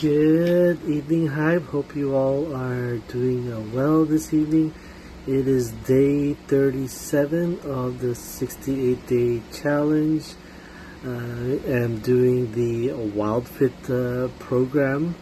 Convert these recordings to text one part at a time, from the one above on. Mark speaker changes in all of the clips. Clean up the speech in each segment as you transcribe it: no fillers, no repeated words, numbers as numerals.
Speaker 1: Good evening, Hive. Hope you all are doing well this evening. It is day 37 of the 68-day challenge. I'm doing the Wild Fit program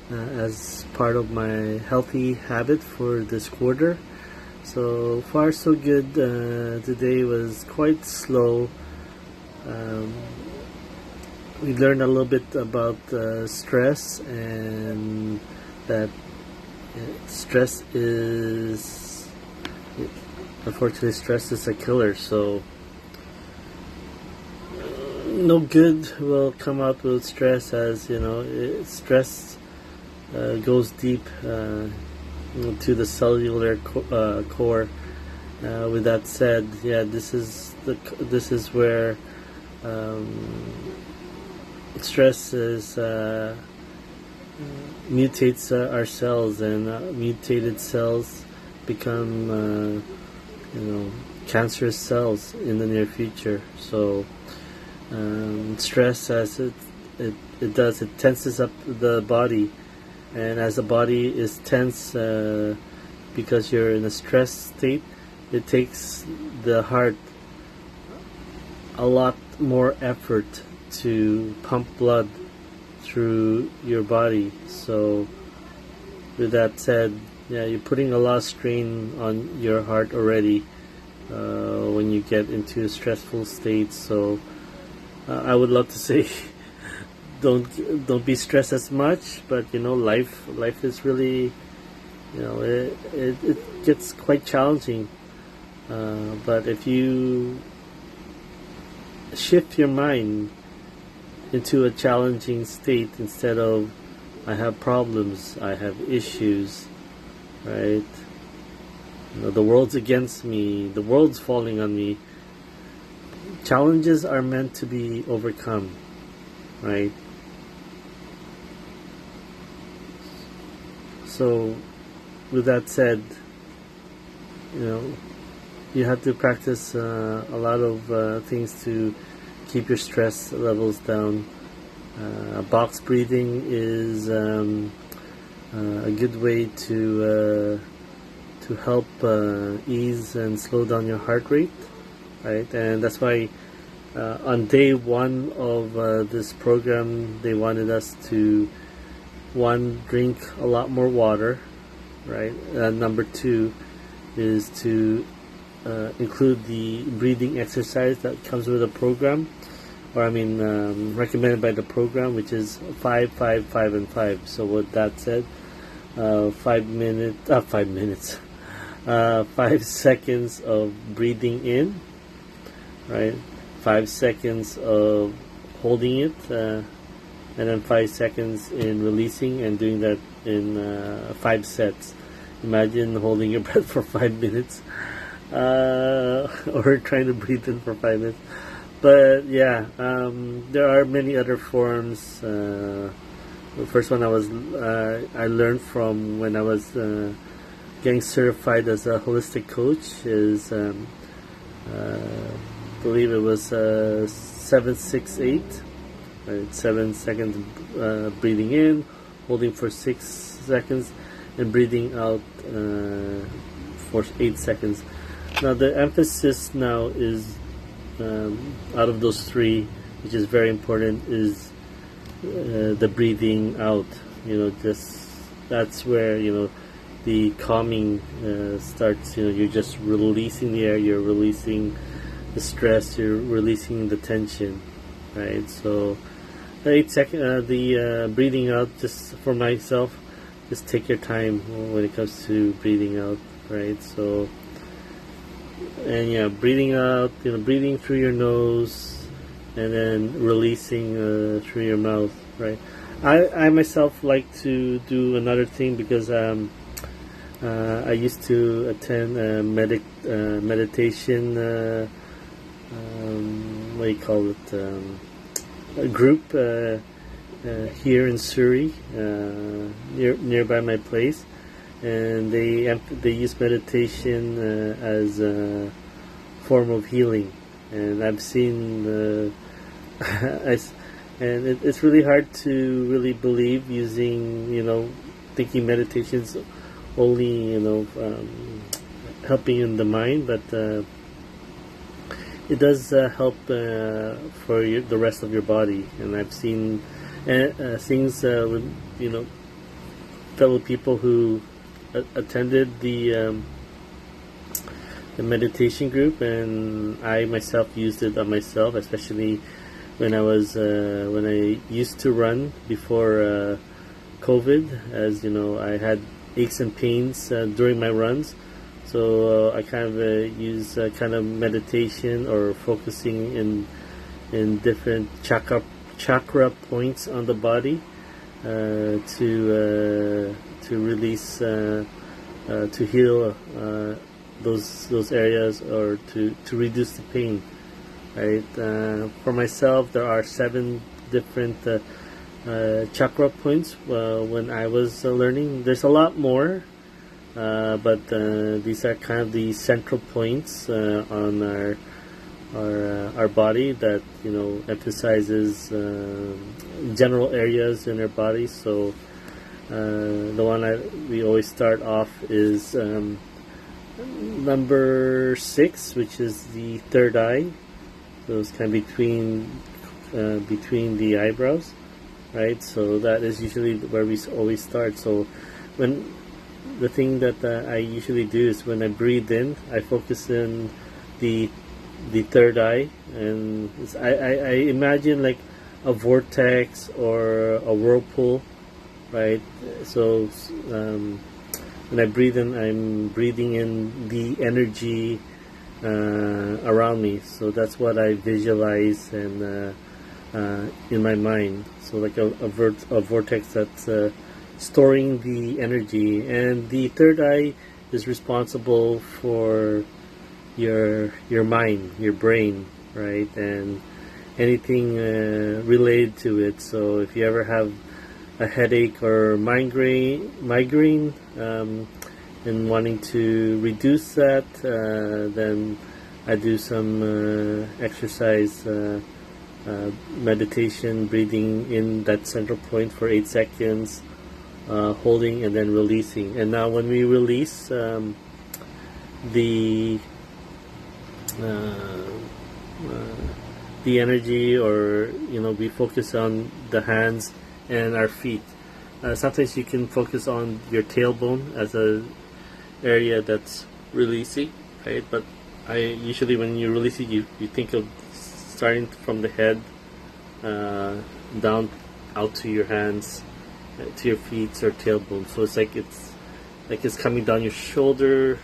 Speaker 1: as part of my healthy habit for this quarter. So far so good. Today was quite slow. We learned a little bit about stress, and that stress is, unfortunately, stress is a killer. So no good will come out with stress, as you know, stress goes deep to the cellular core. With that said, this is where stress mutates our cells, and mutated cells become cancerous cells in the near future. So stress, as it does, it tenses up the body, and as the body is tense because you're in a stress state, it takes the heart a lot more effort to pump blood through your body. So with that said, you're putting a lot of strain on your heart already when you get into stressful states. So I would love to say don't be stressed as much, but life is really, it gets quite challenging, but if you shift your mind into a challenging state, instead of I have problems, I have issues, right? The world's against me, the world's falling on me. Challenges are meant to be overcome, right? So with that said, you have to practice a lot of things to keep your stress levels down. Box breathing is a good way to help ease and slow down your heart rate, right? And that's why on day one of this program, they wanted us to, one, drink a lot more water, right? Number two is to include the breathing exercise that comes with the program, or recommended by the program, which is 5, 5, 5, and 5. So with that said, 5 seconds of breathing in, right? 5 seconds of holding it, and then 5 seconds in releasing, and doing that in 5 sets. Imagine holding your breath for 5 minutes. Or trying to breathe in for 5 minutes. But there are many other forms. The first one I learned from when I was getting certified as a holistic coach is I believe it was 7-6-8, right? 7 seconds breathing in, holding for 6 seconds, and breathing out for 8 seconds. Now the emphasis now is, out of those three, which is very important, is the breathing out. That's where the calming starts. You're just releasing the air, you're releasing the stress, you're releasing the tension, right? So the 8 second, the breathing out, just for myself, just take your time when it comes to breathing out, right? So. And breathing out, breathing through your nose, and then releasing through your mouth, right? I myself like to do another thing, because I used to attend a meditation, what do you call it, a group here in Surrey, nearby my place. And they use meditation as a form of healing, and I've seen and it's really hard to really believe using, thinking meditations only, helping in the mind, but it does help for the rest of your body. And I've seen things with fellow people who attended the meditation group, and I myself used it on myself, especially when I used to run before COVID. As you know, I had aches and pains during my runs, so I kind of use kind of meditation or focusing in different chakra points on the body to release, to heal those areas, or to reduce the pain. Right. For myself, there are 7 different chakra points when I was learning. There's a lot more, but these are kind of the central points on our body that emphasizes general areas in our body. So the one we always start off is number 6, which is the third eye. So it's kind of between the eyebrows, right? So that is usually where we always start. So when the thing that I usually do is when I breathe in, I focus in the third eye, and I imagine like a vortex or a whirlpool, right? So when I breathe in, I'm breathing in the energy around me. So that's what I visualize and in my mind. So like a vortex that's storing the energy, and the third eye is responsible for your mind, your brain, right, and anything related to it. So if you ever have a headache or migraine, and wanting to reduce that, then I do some exercise, meditation, breathing in that central point for 8 seconds, holding and then releasing. And now when we release the energy, or we focus on the hands and our feet. Sometimes you can focus on your tailbone as a area that's releasing, right? But I usually, when you release it, you think of starting from the head down out to your hands, to your feet or tailbone. So it's like it's coming down your shoulder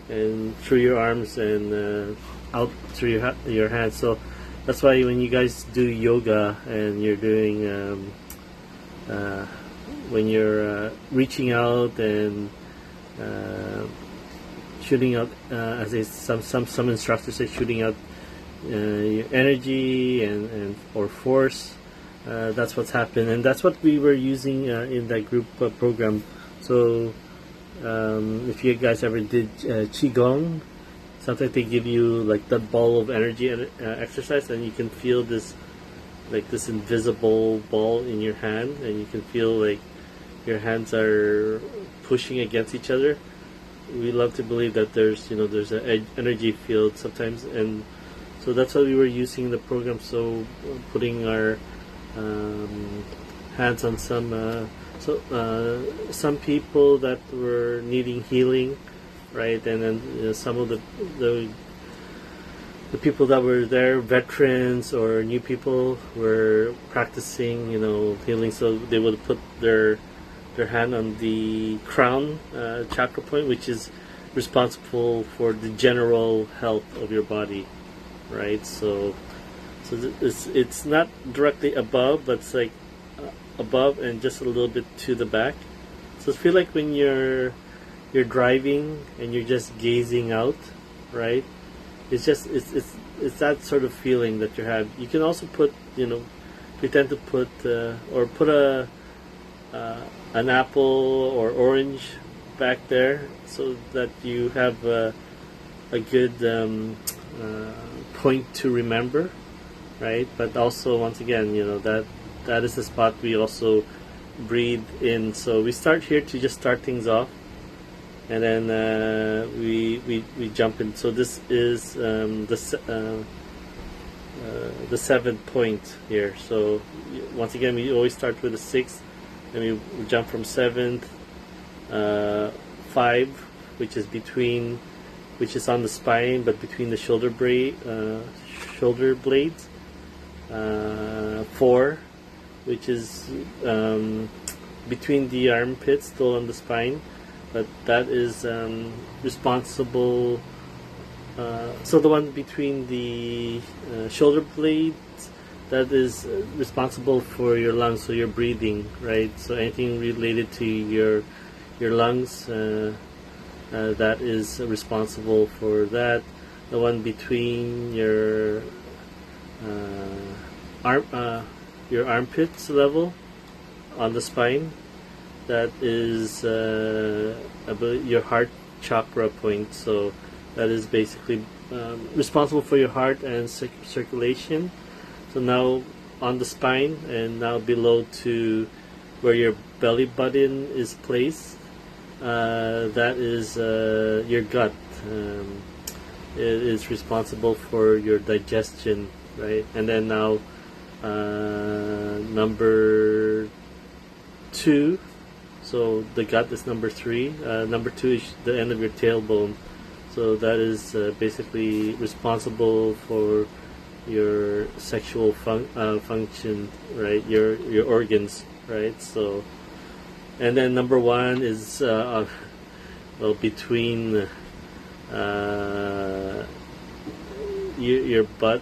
Speaker 1: and through your arms and out through your hands. So that's why when you guys do yoga and you're doing when you're reaching out and shooting out, as some instructors say, shooting out your energy and or force. That's what's happened, and that's what we were using in that group program. So if you guys ever did qigong, sometimes they give you like that ball of energy exercise, and you can feel this invisible ball in your hand, and you can feel like your hands are pushing against each other. We love to believe that there's an energy field sometimes, and so that's what we were using in the program. So putting our hands on some people that were needing healing, right? And then some of the people that were there, veterans or new people, were practicing, healing. So they would put their hand on the crown chakra point, which is responsible for the general health of your body, right? So it's not directly above, but it's like above and just a little bit to the back. So I feel like when you're driving and you're just gazing out, right? It's that sort of feeling that you have. You can also put, pretend to put or put an apple or orange back there, so that you have a good point to remember, right? But also, once again, that is the spot we also breathe in. So we start here to just start things off, and then we jump in. So this is the 7th point here. So once again, we always start with a 6, and we jump from 7th, 5, which is on the spine, but between the shoulder blades. 4, which is between the armpits, still on the spine, but that is responsible. So the one between the shoulder blades, that is responsible for your lungs, so your breathing, right? So anything related to your lungs, that is responsible for that. The one between your armpits level on the spine, that is your heart chakra point. So that is basically responsible for your heart and circulation. So now on the spine, and now below to where your belly button is placed, that is your gut. It is responsible for your digestion, right? And then now number 2, so the gut is number 3. Number 2 is the end of your tailbone. So that is basically responsible for your sexual function, right? Your organs, right? So, and then number 1 is between your butt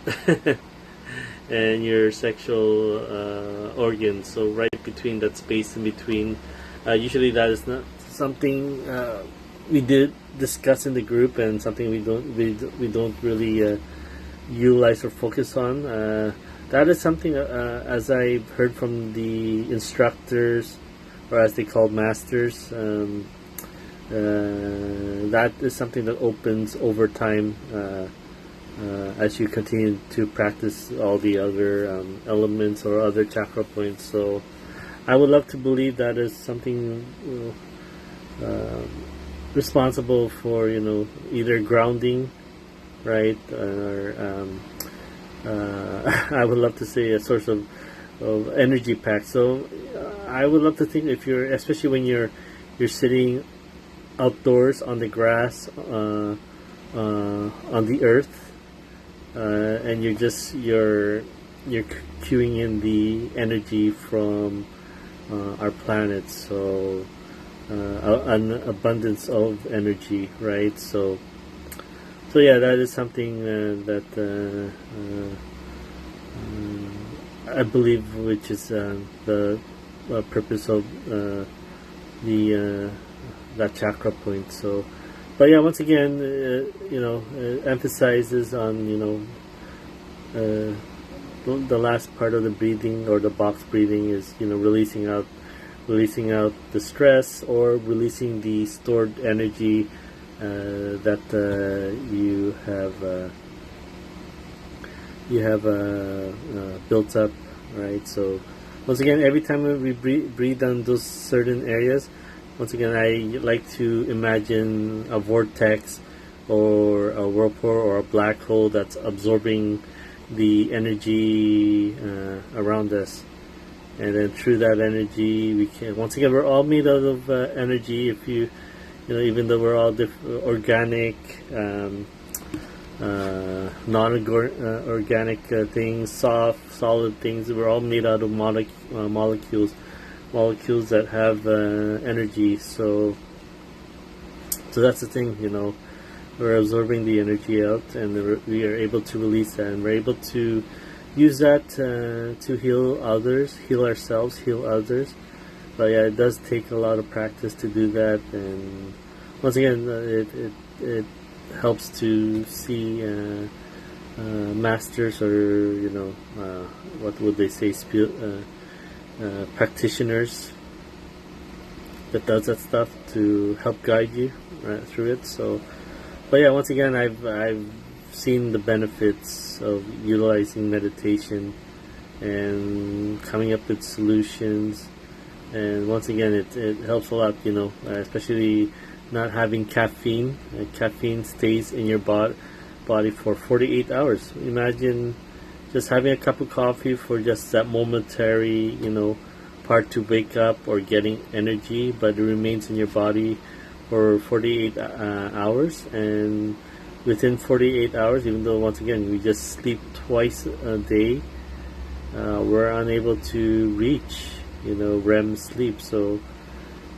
Speaker 1: and your sexual organs. So right between that space in between. Usually that is not something we did discuss in the group, and something we don't really utilize or focus on. That is something, as I've heard from the instructors, or as they call masters, that is something that opens over time as you continue to practice all the other elements or other chakra points. So I would love to believe that is something responsible for either grounding, right, or I would love to say a source of energy pack. So I would love to think, if you're, especially when you're sitting outdoors on the grass, on the earth, and you're cueing in the energy from our planet. So an abundance of energy, right? So yeah, that is something that I believe, which is the purpose of that chakra point. So, but yeah, once again, emphasizes on the last part of the breathing, or the box breathing, is releasing out the stress, or releasing the stored energy that you have built up, right? So once again, every time we breathe on those certain areas, once again, I like to imagine a vortex, or a whirlpool, or a black hole that's absorbing the energy around us. And then through that energy, we can, once again, we're all made out of energy. If even though we're all organic, non-organic things, soft, solid things, we're all made out of molecules that have energy. So that's the thing, we're absorbing the energy out, and we are able to release that, and we're able to use that to heal others, heal ourselves, heal others. But yeah, it does take a lot of practice to do that, and once again, it helps to see masters, or what would they say, practitioners that does that stuff to help guide you right through it. So, but yeah, once again, I've seen the benefits of utilizing meditation and coming up with solutions. And once again, it helps a lot, especially not having caffeine. Caffeine stays in your body for 48 hours. Imagine just having a cup of coffee for just that momentary, part to wake up or getting energy, but it remains in your body for 48 hours. And within 48 hours, even though once again we just sleep twice a day, we're unable to reach REM sleep. So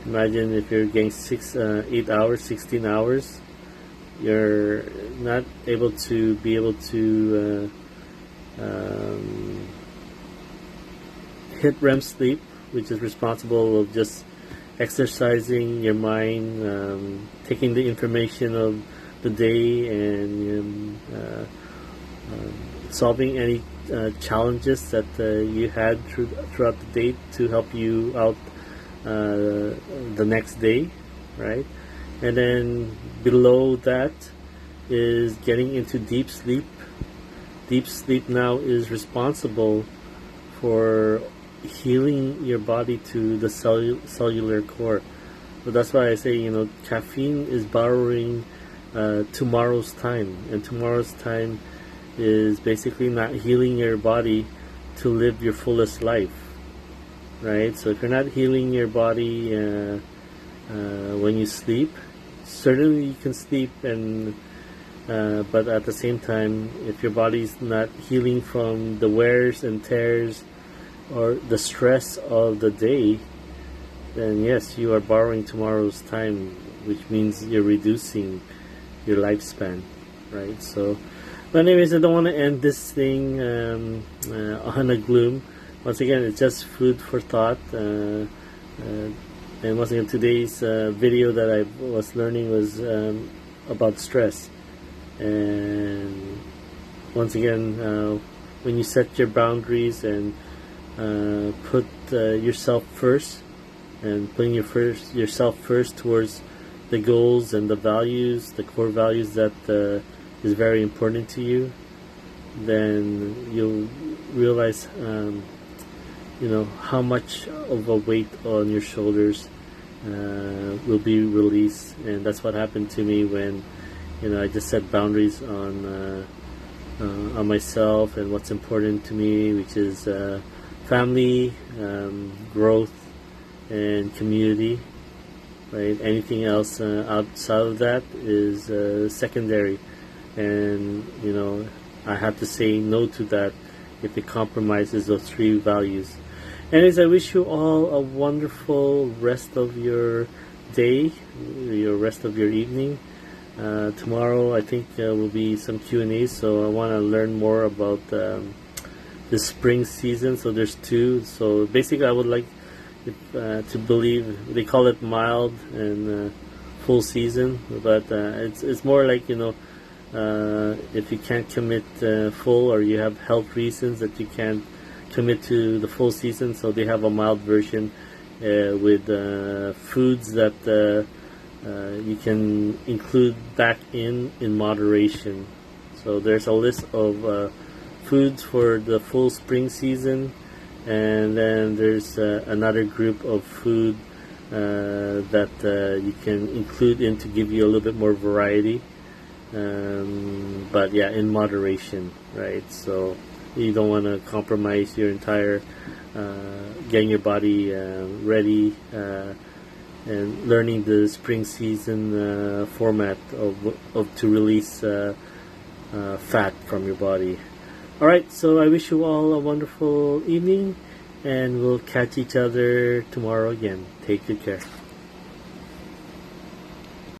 Speaker 1: imagine if you're getting 8 hours, 16 hours, you're not able to hit REM sleep, which is responsible of just exercising your mind, taking the information of the day and solving any challenges that you had throughout the day to help you out the next day, right? And then below that is getting into deep sleep. Deep sleep now is responsible for healing your body to the cellular core. So that's why I say, caffeine is borrowing tomorrow's time, and tomorrow's time is basically not healing your body to live your fullest life, right? So if you're not healing your body when you sleep, certainly you can sleep, and but at the same time, if your body's not healing from the wears and tears or the stress of the day, then yes, you are borrowing tomorrow's time, which means you're reducing your lifespan, right? So, but anyways, I don't want to end this thing on a gloom. Once again, it's just food for thought. And once again, today's video that I was learning was about stress. And once again, when you set your boundaries and put yourself first, and putting yourself first towards the goals and the values, the core values that is very important to you, then you'll realize how much of a weight on your shoulders will be released. And that's what happened to me when I just set boundaries on myself and what's important to me, which is family, growth, and community, right? Anything else outside of that is secondary, and I have to say no to that if it compromises those three values. Anyways, I wish you all a wonderful rest of your day, your rest of your evening. Tomorrow I think will be some Q&As, so I want to learn more about the spring season. So there's two. So basically I would like to believe they call it mild and full season, but it's more like if you can't commit full, or you have health reasons that you can't commit to the full season, so they have a mild version with foods that you can include back in moderation. So there's a list of foods for the full spring season, and then there's another group of food that you can include in to give you a little bit more variety, but yeah, in moderation, right? So you don't want to compromise your entire getting your body ready and learning the spring season format of to release fat from your body. Alright, so I wish you all a wonderful evening, and we'll catch each other tomorrow again. Take good care.